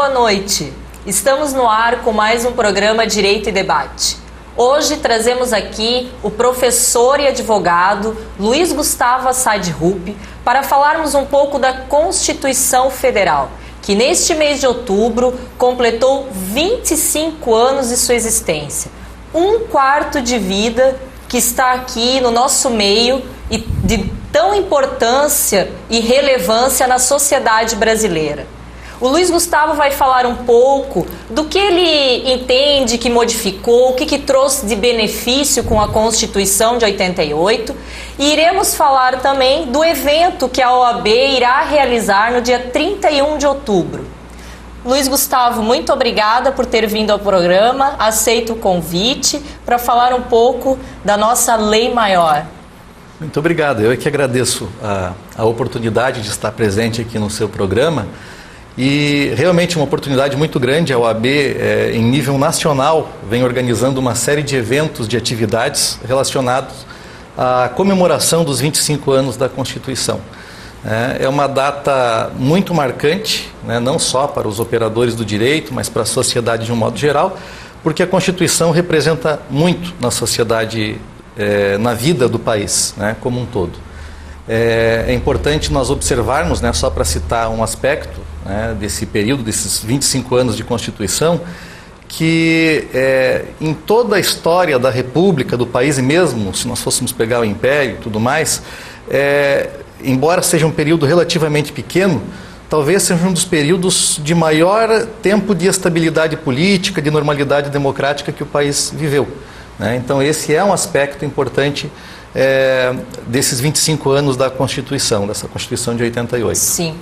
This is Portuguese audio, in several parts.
boa noite. Estamos no ar com mais um programa Direito e Debate. Hoje trazemos aqui o professor e advogado Luiz Gustavo Assad Rupp para falarmos um pouco da Constituição Federal, que neste mês de outubro completou 25 anos de sua existência. Um quarto de vida que está aqui no nosso meio e de tão importância e relevância na sociedade brasileira. O Luiz Gustavo vai falar um pouco do que ele entende que modificou, o que trouxe de benefício com a Constituição de 88, e iremos falar também do evento que a OAB irá realizar no dia 31 de outubro. Luiz Gustavo, muito obrigada por ter vindo ao programa, aceito o convite para falar um pouco da nossa lei maior. Muito obrigado, eu é que agradeço a oportunidade de estar presente aqui no seu programa. E realmente uma oportunidade muito grande. A OAB, em nível nacional, vem organizando uma série de eventos, de atividades relacionados à comemoração dos 25 anos da Constituição. É uma data muito marcante, né, não só para os operadores do direito, mas para a sociedade de um modo geral, porque a Constituição representa muito na sociedade, na vida do país, né, como um todo. É importante nós observarmos, né, só para citar um aspecto, né, desse período, desses 25 anos de Constituição, que em toda a história da República, do país, e mesmo se nós fôssemos pegar o Império e tudo mais, embora seja um período relativamente pequeno, talvez seja um dos períodos de maior tempo de estabilidade política, de normalidade democrática que o país viveu, né? Então esse é um aspecto importante desses 25 anos da Constituição, dessa Constituição de 88. Sim.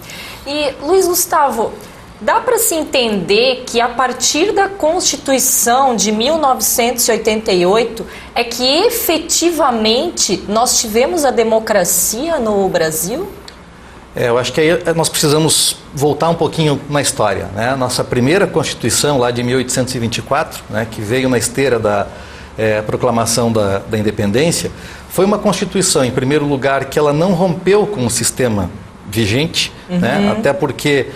E, Luiz Gustavo, dá para se entender que a partir da Constituição de 1988 é que efetivamente nós tivemos a democracia no Brasil? Eu acho que aí nós precisamos voltar um pouquinho na história, né? Nossa primeira Constituição, lá de 1824, né, que veio na esteira da proclamação da Independência, foi uma Constituição, em primeiro lugar, que ela não rompeu com o sistema vigente, né? Até porque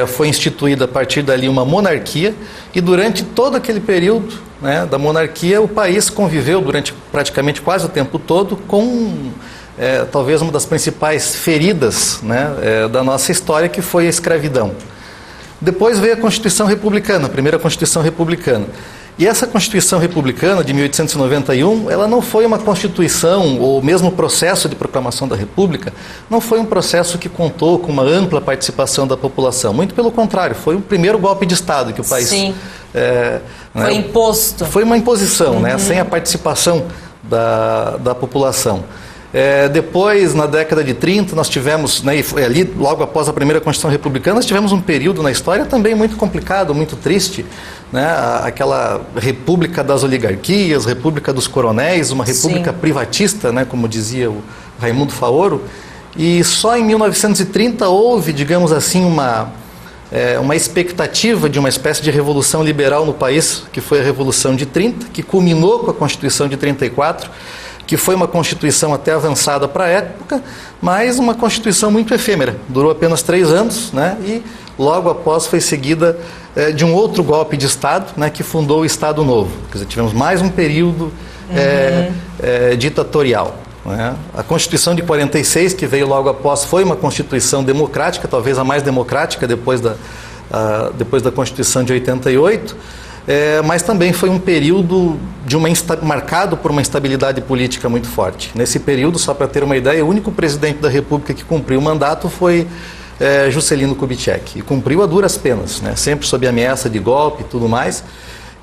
foi instituída a partir dali uma monarquia, e durante todo aquele período, né, da monarquia, o país conviveu durante praticamente quase o tempo todo com talvez uma das principais feridas, né, da nossa história, que foi a escravidão. Depois veio a Constituição Republicana, a primeira Constituição Republicana. E essa Constituição Republicana de 1891, ela não foi uma Constituição, ou mesmo o processo de proclamação da República, não foi um processo que contou com uma ampla participação da população. Muito pelo contrário, foi o primeiro golpe de Estado que o país... Sim, foi imposto. Foi uma imposição, né, sem a participação da população. Depois, na década de 30, nós tivemos, né, ali logo após a primeira Constituição Republicana, nós tivemos um período na história também muito complicado, muito triste, né, aquela república das oligarquias, república dos coronéis, uma república privatista, né, como dizia o Raimundo Faoro, e só em 1930 houve, digamos assim, uma expectativa de uma espécie de revolução liberal no país, que foi a Revolução de 30, que culminou com a Constituição de 34, que foi uma Constituição até avançada para a época, mas uma Constituição muito efêmera, durou apenas 3 anos, né, e logo após foi seguida de um outro golpe de Estado, né, que fundou o Estado Novo. Quer dizer, tivemos mais um período ditatorial, né? A Constituição de 46, que veio logo após, foi uma Constituição democrática, talvez a mais democrática depois da Constituição de 88, mas também foi um período marcado por uma instabilidade política muito forte. Nesse período, só para ter uma ideia, o único presidente da República que cumpriu o mandato foi Juscelino Kubitschek, e cumpriu a duras penas, né, sempre sob ameaça de golpe e tudo mais.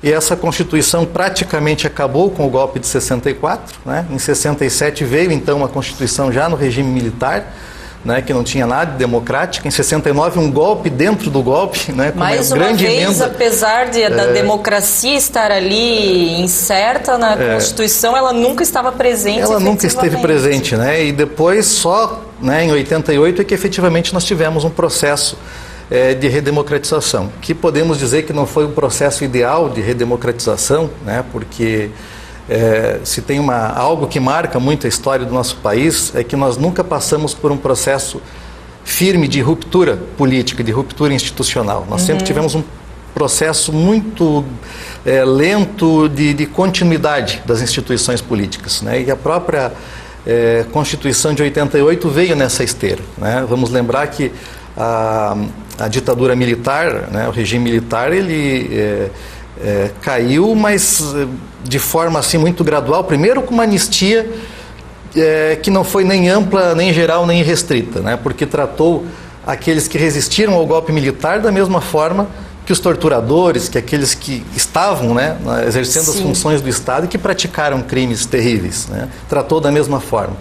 E essa Constituição praticamente acabou com o golpe de 64, né? Em 67 veio então a Constituição já no regime militar, né, que não tinha nada de democrática. Em 69, um golpe dentro do golpe, né, com mais uma grande vez, emenda. Apesar da democracia estar ali incerta na Constituição, ela nunca estava presente. Ela nunca esteve presente, né? E depois só, né, em 88 é que efetivamente nós tivemos um processo de redemocratização, que podemos dizer que não foi um processo ideal de redemocratização, né, porque se tem algo que marca muito a história do nosso país, é que nós nunca passamos por um processo firme de ruptura política, de ruptura institucional. Nós sempre tivemos um processo muito lento de continuidade das instituições políticas, né? E a própria Constituição de 88 veio nessa esteira, né? Vamos lembrar que a ditadura militar, né, o regime militar, ele caiu, mas de forma assim muito gradual, primeiro com uma anistia que não foi nem ampla, nem geral, nem restrita, né? Porque tratou aqueles que resistiram ao golpe militar da mesma forma que os torturadores, que aqueles que estavam, né, exercendo as funções do Estado e que praticaram crimes terríveis, né? Tratou da mesma forma.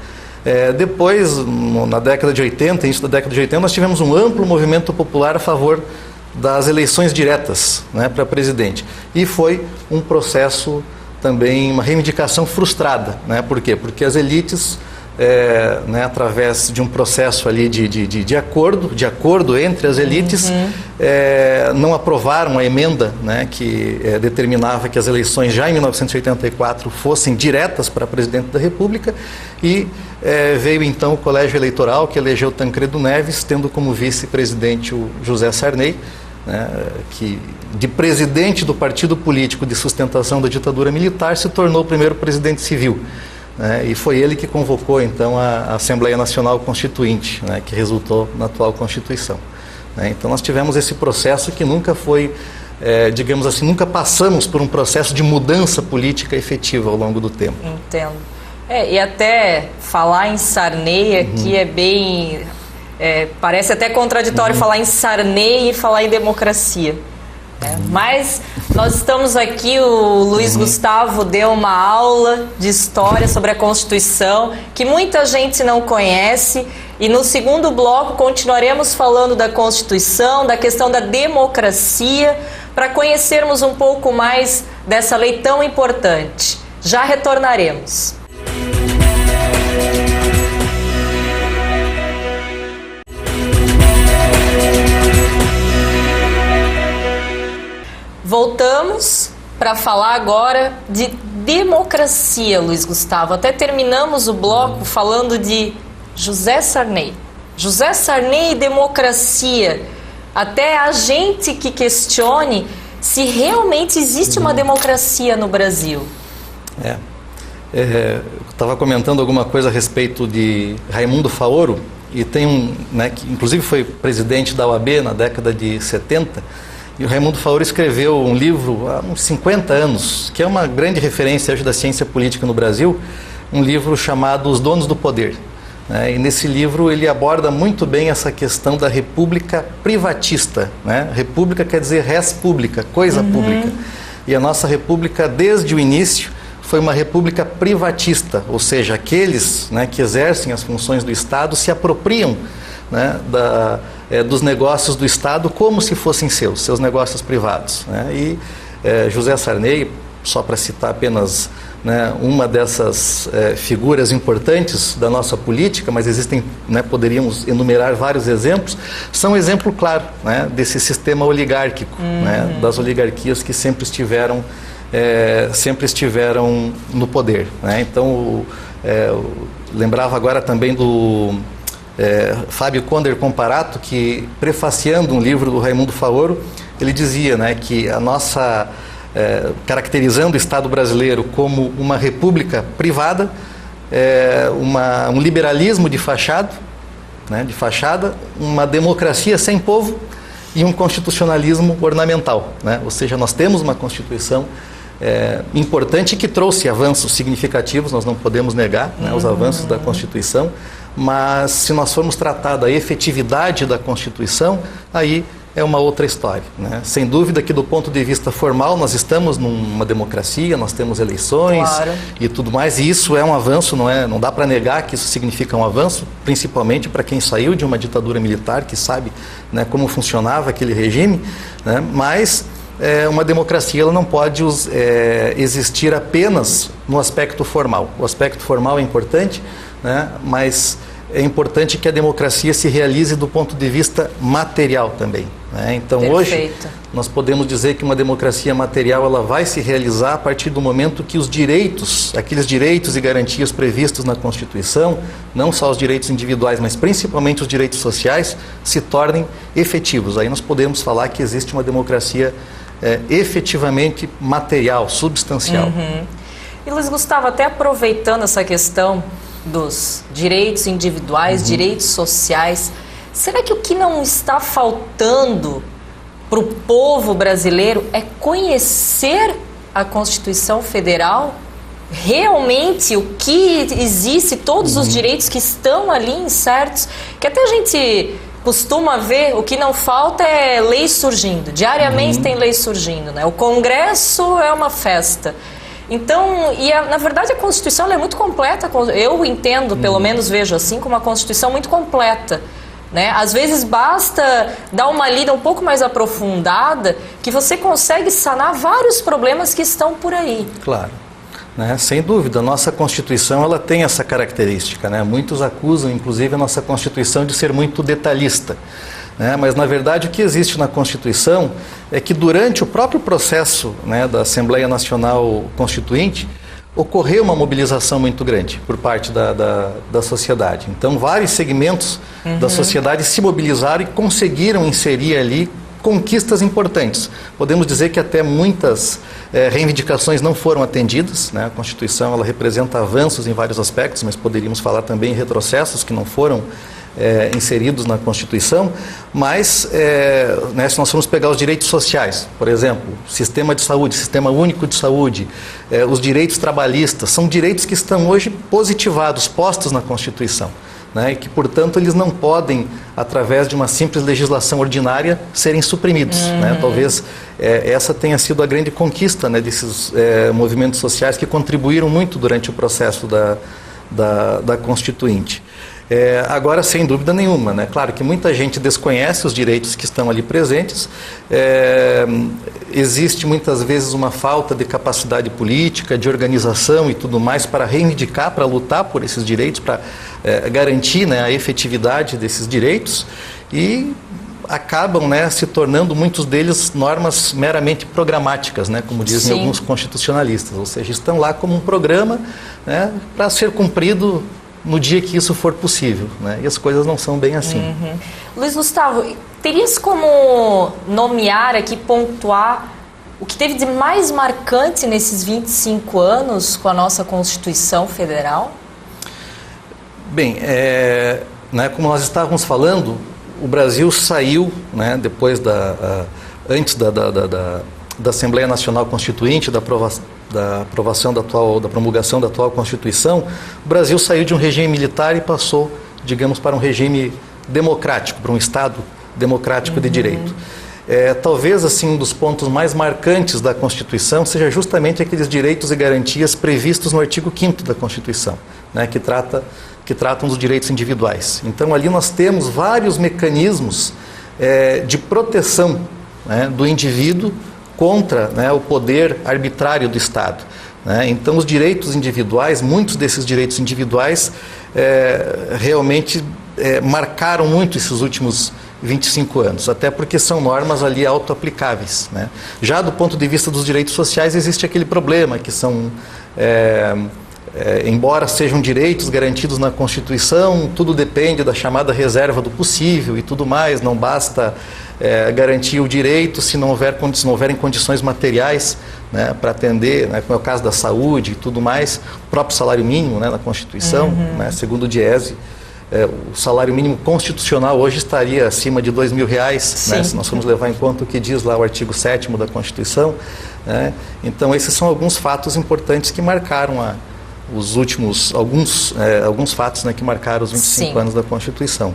Depois, na década de 80, início da década de 80, nós tivemos um amplo movimento popular a favor das eleições diretas, né, para presidente. E foi um processo também, uma reivindicação frustrada, né? Por quê? Porque as elites, né, através de um processo ali de acordo entre as elites, não aprovaram a emenda, né, que determinava que as eleições já em 1984 fossem diretas para presidente da República, e veio então o Colégio Eleitoral, que elegeu Tancredo Neves, tendo como vice-presidente o José Sarney, né, que de presidente do partido político de sustentação da ditadura militar se tornou o primeiro presidente civil. E foi ele que convocou então a Assembleia Nacional Constituinte, né, que resultou na atual Constituição. Então nós tivemos esse processo que nunca foi, digamos assim, nunca passamos por um processo de mudança política efetiva ao longo do tempo. Entendo. E até falar em Sarney aqui é bem... parece até contraditório falar em Sarney e falar em democracia. Mas nós estamos aqui, o Luiz Gustavo deu uma aula de história sobre a Constituição, que muita gente não conhece, e no segundo bloco continuaremos falando da Constituição, da questão da democracia, para conhecermos um pouco mais dessa lei tão importante. Já retornaremos. Voltamos para falar agora de democracia, Luiz Gustavo. Até terminamos o bloco falando de José Sarney. José Sarney e democracia. Até a gente que questione se realmente existe uma democracia no Brasil. Eu estava comentando alguma coisa a respeito de Raimundo Faoro, e tem né, que inclusive foi presidente da OAB na década de 70, e o Raimundo Faoro escreveu um livro há uns 50 anos, que é uma grande referência hoje da ciência política no Brasil, um livro chamado Os Donos do Poder. E nesse livro ele aborda muito bem essa questão da república privatista. República quer dizer res pública, coisa pública. E a nossa república, desde o início, foi uma república privatista, ou seja, aqueles que exercem as funções do Estado se apropriam dos negócios do Estado como se fossem seus negócios privados. E José Sarney, só para citar apenas uma dessas figuras importantes da nossa política, mas existem, poderíamos enumerar vários exemplos, são um exemplo claro desse sistema oligárquico, das oligarquias que sempre estiveram no poder. Então, lembrava agora também do Fábio Conder Comparato, que, prefaciando um livro do Raimundo Faoro, ele dizia que a nossa, caracterizando o Estado brasileiro como uma república privada, um liberalismo de fachada, uma democracia sem povo e um constitucionalismo ornamental. Ou seja, nós temos uma Constituição importante que trouxe avanços significativos, nós não podemos negar os avanços da Constituição, mas se nós formos tratar da efetividade da Constituição, aí é uma outra história. Sem dúvida que do ponto de vista formal nós estamos numa democracia, nós temos eleições, claro, e tudo mais, e isso é um avanço, não dá para negar que isso significa um avanço, principalmente para quem saiu de uma ditadura militar, que sabe como funcionava aquele regime, mas uma democracia ela não pode existir apenas no aspecto formal. O aspecto formal é importante, mas é importante que a democracia se realize do ponto de vista material também. né? Então Perfeito. Hoje nós podemos dizer que uma democracia material ela vai se realizar a partir do momento que os direitos, aqueles direitos e garantias previstos na Constituição, não só os direitos individuais, mas principalmente os direitos sociais, se tornem efetivos. Aí nós podemos falar que existe uma democracia efetivamente material, substancial. Uhum. E Luiz Gustavo, até aproveitando essa questão dos direitos individuais, direitos sociais, será que o que não está faltando para o povo brasileiro é conhecer a Constituição Federal? Realmente o que existe, todos os direitos que estão ali incertos, que até a gente costuma ver, o que não falta é lei surgindo, diariamente tem lei surgindo, né? O Congresso é uma festa. Então, na verdade a Constituição ela é muito completa, eu entendo, pelo menos vejo assim, como uma Constituição muito completa. Né? Às vezes basta dar uma lida um pouco mais aprofundada que você consegue sanar vários problemas que estão por aí. Claro, né? Sem dúvida, a nossa Constituição ela tem essa característica, né? Muitos acusam, inclusive, a nossa Constituição de ser muito detalhista, né? Mas, na verdade, o que existe na Constituição é que durante o próprio processo, né, da Assembleia Nacional Constituinte, ocorreu uma mobilização muito grande por parte da sociedade. Então, vários segmentos da sociedade se mobilizaram e conseguiram inserir ali conquistas importantes. Podemos dizer que até muitas reivindicações não foram atendidas, né? A Constituição ela representa avanços em vários aspectos, mas poderíamos falar também em retrocessos que não foram inseridos na Constituição, mas né, se nós formos pegar os direitos sociais, por exemplo, sistema de saúde, sistema único de saúde, os direitos trabalhistas, são direitos que estão hoje positivados, postos na Constituição, né, e que, portanto, eles não podem, através de uma simples legislação ordinária, serem suprimidos. Né? Talvez essa tenha sido a grande conquista, né, desses movimentos sociais que contribuíram muito durante o processo da Constituinte. Agora, sem dúvida nenhuma, né? Claro que muita gente desconhece os direitos que estão ali presentes, existe muitas vezes uma falta de capacidade política, de organização e tudo mais para reivindicar, para lutar por esses direitos, para garantir, né, a efetividade desses direitos e acabam, né, se tornando muitos deles normas meramente programáticas, né, como dizem Sim. alguns constitucionalistas, ou seja, estão lá como um programa, né, para ser cumprido no dia que isso for possível, né? E as coisas não são bem assim. Luiz Gustavo, terias como nomear aqui, pontuar o que teve de mais marcante nesses 25 anos com a nossa Constituição Federal? Bem, né, como nós estávamos falando, o Brasil saiu, né, depois antes da Assembleia Nacional Constituinte, da aprovação da promulgação da atual Constituição, o Brasil saiu de um regime militar e passou, digamos, para um regime democrático, para um Estado democrático de direito. Talvez, assim, um dos pontos mais marcantes da Constituição seja justamente aqueles direitos e garantias previstos no artigo 5º da Constituição, né, que tratam dos direitos individuais. Então, ali nós temos vários mecanismos de proteção, né, do indivíduo contra, né, o poder arbitrário do Estado. Né? Então, os direitos individuais, muitos desses direitos individuais realmente marcaram muito esses últimos 25 anos, até porque são normas ali autoaplicáveis. Né? Já do ponto de vista dos direitos sociais, existe aquele problema que são... embora sejam direitos garantidos na Constituição, tudo depende da chamada reserva do possível e tudo mais, não basta garantir o direito se não houverem condições materiais, né, para atender, né, como é o caso da saúde e tudo mais, o próprio salário mínimo, né, na Constituição, né, segundo o Diese, o salário mínimo constitucional hoje estaria acima de R$2.000, né, se nós formos levar em conta o que diz lá o artigo 7º da Constituição. Né? Então, esses são alguns fatos importantes que marcaram alguns fatos, né, que marcaram os 25 anos da Constituição.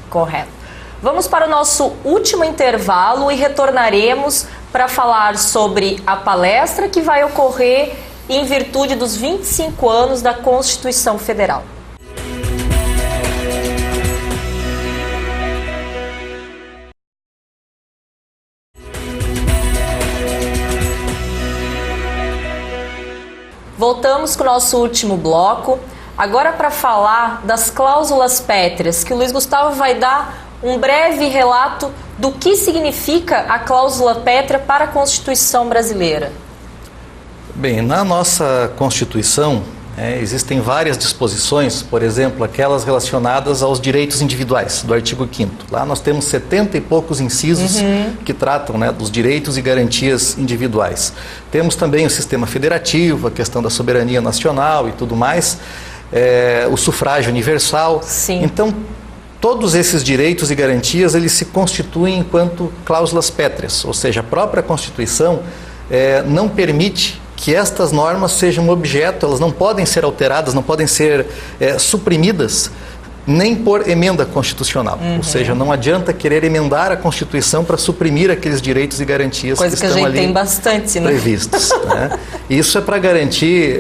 Correto. Vamos para o nosso último intervalo e retornaremos para falar sobre a palestra que vai ocorrer em virtude dos 25 anos da Constituição Federal. Voltamos com o nosso último bloco, agora para falar das cláusulas pétreas, que o Luiz Gustavo vai dar um breve relato do que significa a cláusula pétrea para a Constituição brasileira. Bem, na nossa Constituição existem várias disposições, por exemplo, aquelas relacionadas aos direitos individuais, do artigo 5º. Lá nós temos 70 e poucos incisos que tratam, né, dos direitos e garantias individuais. Temos também o sistema federativo, a questão da soberania nacional e tudo mais, o sufrágio universal. Sim. Então, todos esses direitos e garantias, eles se constituem enquanto cláusulas pétreas, ou seja, a própria Constituição não permite que estas normas sejam objeto, elas não podem ser alteradas, não podem ser suprimidas, nem por emenda constitucional. Ou seja, não adianta querer emendar a Constituição para suprimir aqueles direitos e garantias que estão ali. Coisa que a gente tem bastante, né? Previstos. Né? Isso é para garantir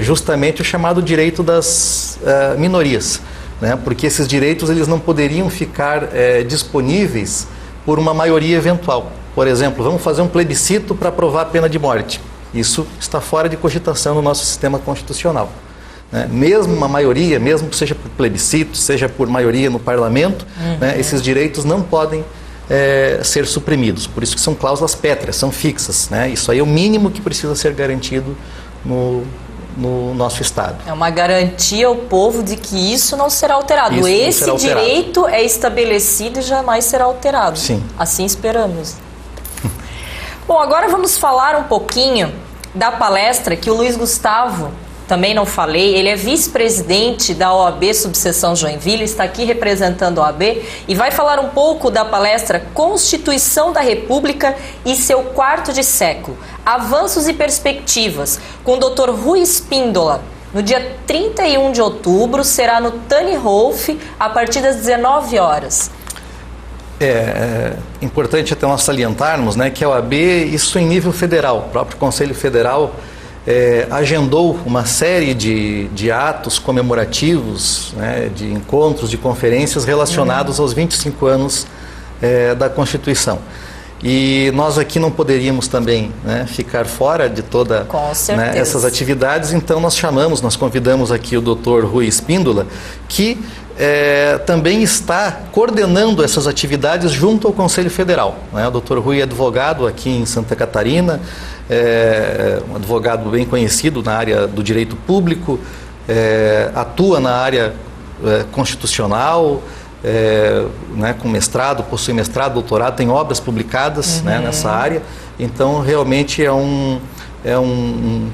justamente o chamado direito das minorias, né? Porque esses direitos eles não poderiam ficar disponíveis por uma maioria eventual. Por exemplo, vamos fazer um plebiscito para aprovar a pena de morte. Isso está fora de cogitação no nosso sistema constitucional. Né? Mesmo uma maioria, mesmo que seja por plebiscito, seja por maioria no parlamento, né, esses direitos não podem ser suprimidos. Por isso que são cláusulas pétreas, são fixas. Né? Isso aí é o mínimo que precisa ser garantido no nosso Estado. É uma garantia ao povo de que isso não será alterado. Esse direito é estabelecido e jamais será alterado. Sim. Assim esperamos. Bom, agora vamos falar um pouquinho da palestra que o Luiz Gustavo, também não falei, ele é vice-presidente da OAB Subseção Joinville, está aqui representando a OAB e vai falar um pouco da palestra Constituição da República e seu quarto de século, avanços e perspectivas, com o Dr. Rui Espíndola. No dia 31 de outubro, será no Tannenhof, a partir das 19 horas. É importante até nós salientarmos, né, que a OAB, isso em nível federal, o próprio Conselho Federal agendou uma série de atos comemorativos, né, de encontros, de conferências relacionados aos 25 anos da Constituição. E nós aqui não poderíamos também, né, ficar fora de toda, né, essas atividades, então nós convidamos aqui o Dr. Rui Espíndola, que também está coordenando essas atividades junto ao Conselho Federal. Né? O Dr. Rui é advogado aqui em Santa Catarina, um advogado bem conhecido na área do direito público, atua na área constitucional, né, com mestrado, possui mestrado, doutorado, tem obras publicadas, né, nessa área. Então, realmente é um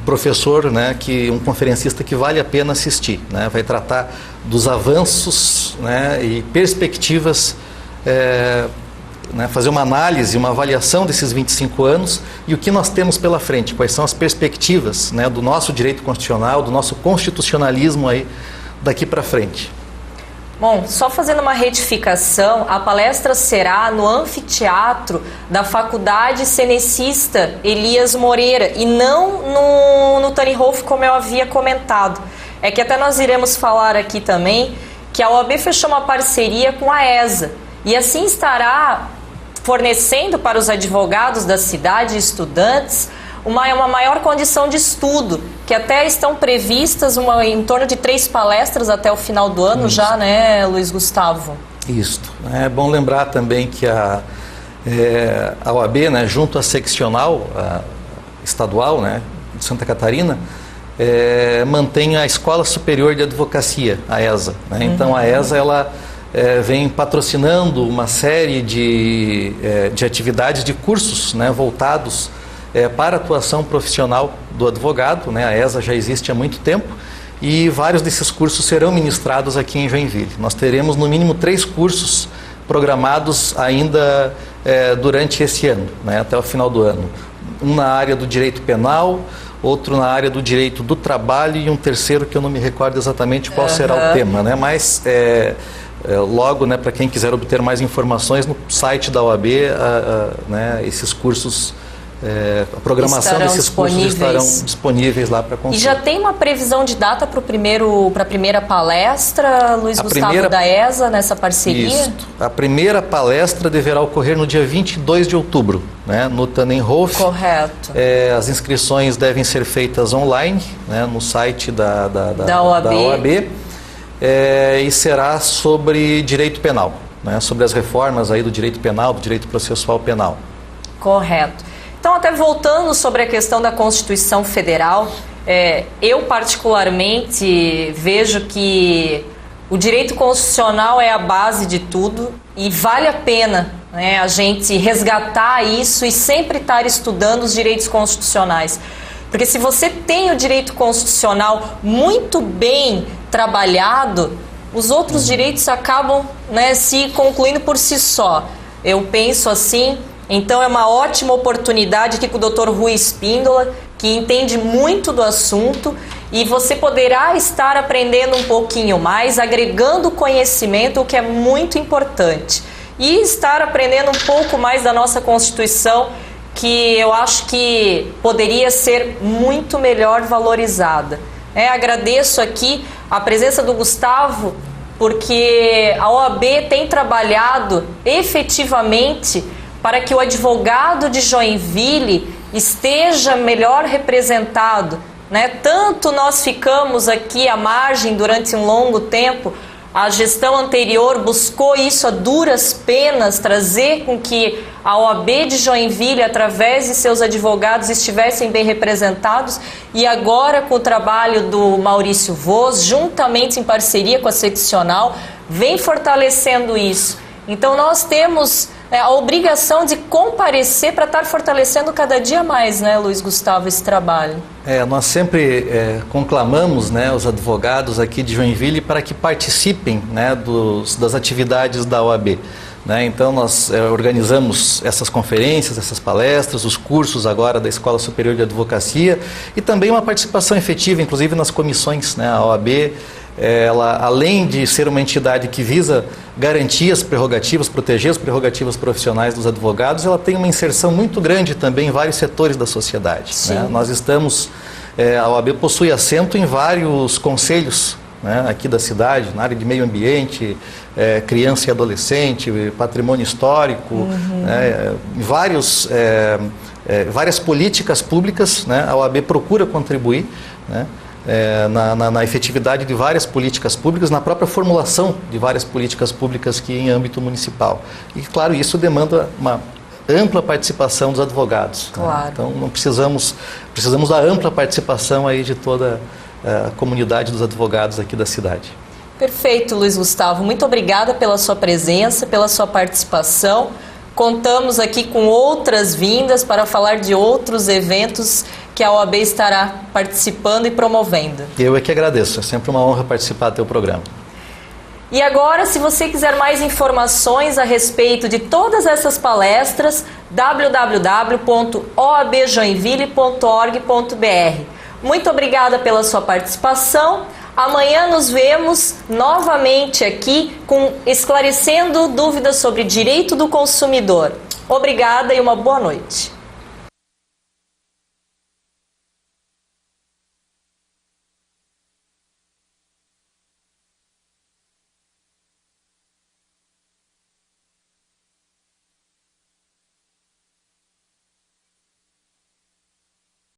professor, né, um conferencista que vale a pena assistir. Né, vai tratar dos avanços, né, e perspectivas, né, fazer uma análise, uma avaliação desses 25 anos e o que nós temos pela frente, quais são as perspectivas, né, do nosso direito constitucional, do nosso constitucionalismo aí daqui para frente. Bom, só fazendo uma retificação, a palestra será no anfiteatro da Faculdade Cenecista Elias Moreira e não no Tannenhof, como eu havia comentado. É que até nós iremos falar aqui também que a OAB fechou uma parceria com a ESA e assim estará fornecendo para os advogados da cidade e estudantes uma maior condição de estudo, que até estão previstas em torno de 3 palestras até o final do ano. Isso. Já, né, Luiz Gustavo? Isso. É bom lembrar também que a OAB, né, junto à seccional estadual, né, de Santa Catarina, mantém a Escola Superior de Advocacia, a ESA. Né? Então, a ESA, ela vem patrocinando uma série de atividades, de cursos, né, voltados para a atuação profissional do advogado. Né? A ESA já existe há muito tempo e vários desses cursos serão ministrados aqui em Joinville. Nós teremos no mínimo 3 cursos programados ainda durante esse ano, né? Até o final do ano. Um na área do direito penal, outro na área do direito do trabalho e um terceiro que eu não me recordo exatamente qual será o tema, né? Mas logo, né, para quem quiser obter mais informações, no site da OAB, né, esses cursos, a programação desses cursos estarão disponíveis lá para consulta. E já tem uma previsão de data para a primeira palestra, Luiz Gustavo, da ESA, nessa parceria? Isso. A primeira palestra deverá ocorrer no dia 22 de outubro, né, no Tannenhof. Correto. As inscrições devem ser feitas online, né, no site da OAB. E será sobre direito penal. né, sobre as reformas aí do direito penal, do direito processual penal. Correto. Então, até voltando sobre a questão da Constituição Federal, eu particularmente vejo que o direito constitucional é a base de tudo e vale a pena, né, a gente resgatar isso e sempre estar estudando os direitos constitucionais. Porque se você tem o direito constitucional muito bem trabalhado, os outros direitos acabam, né, se concluindo por si só. Eu penso assim. Então é uma ótima oportunidade aqui com o Dr. Rui Espíndola, que entende muito do assunto, e você poderá estar aprendendo um pouquinho mais, agregando conhecimento, o que é muito importante. E estar aprendendo um pouco mais da nossa Constituição, que eu acho que poderia ser muito melhor valorizada. Agradeço aqui a presença do Gustavo, porque a OAB tem trabalhado efetivamente para que o advogado de Joinville esteja melhor representado, né? Tanto nós ficamos aqui à margem durante um longo tempo, a gestão anterior buscou isso a duras penas, trazer com que a OAB de Joinville, através de seus advogados, estivessem bem representados, e agora com o trabalho do Maurício Voz, juntamente em parceria com a seccional, vem fortalecendo isso. Então nós temos a obrigação de comparecer para estar fortalecendo cada dia mais, né, Luiz Gustavo, esse trabalho. Nós sempre conclamamos, né, os advogados aqui de Joinville para que participem, né, das atividades da OAB. Né? Então nós organizamos essas conferências, essas palestras, os cursos agora da Escola Superior de Advocacia e também uma participação efetiva, inclusive nas comissões, né? A OAB, ela, além de ser uma entidade que visa garantir as prerrogativas, proteger as prerrogativas profissionais dos advogados, ela tem uma inserção muito grande também em vários setores da sociedade. Né? Nós estamos, a OAB possui assento em vários conselhos, né, aqui da cidade, na área de meio ambiente, criança e adolescente, patrimônio histórico, várias políticas públicas, né, a OAB procura contribuir, né, na efetividade de várias políticas públicas, na própria formulação de várias políticas públicas que em âmbito municipal. E, claro, isso demanda uma ampla participação dos advogados. Claro. Né? Então, não precisamos da ampla participação aí de toda a comunidade dos advogados aqui da cidade. Perfeito, Luiz Gustavo. Muito obrigada pela sua presença, pela sua participação. Contamos aqui com outras vindas para falar de outros eventos que a OAB estará participando e promovendo. Eu é que agradeço, é sempre uma honra participar do teu programa. E agora, se você quiser mais informações a respeito de todas essas palestras, www.oabjoinville.org.br. Muito obrigada pela sua participação. Amanhã nos vemos novamente aqui esclarecendo dúvidas sobre direito do consumidor. Obrigada e uma boa noite.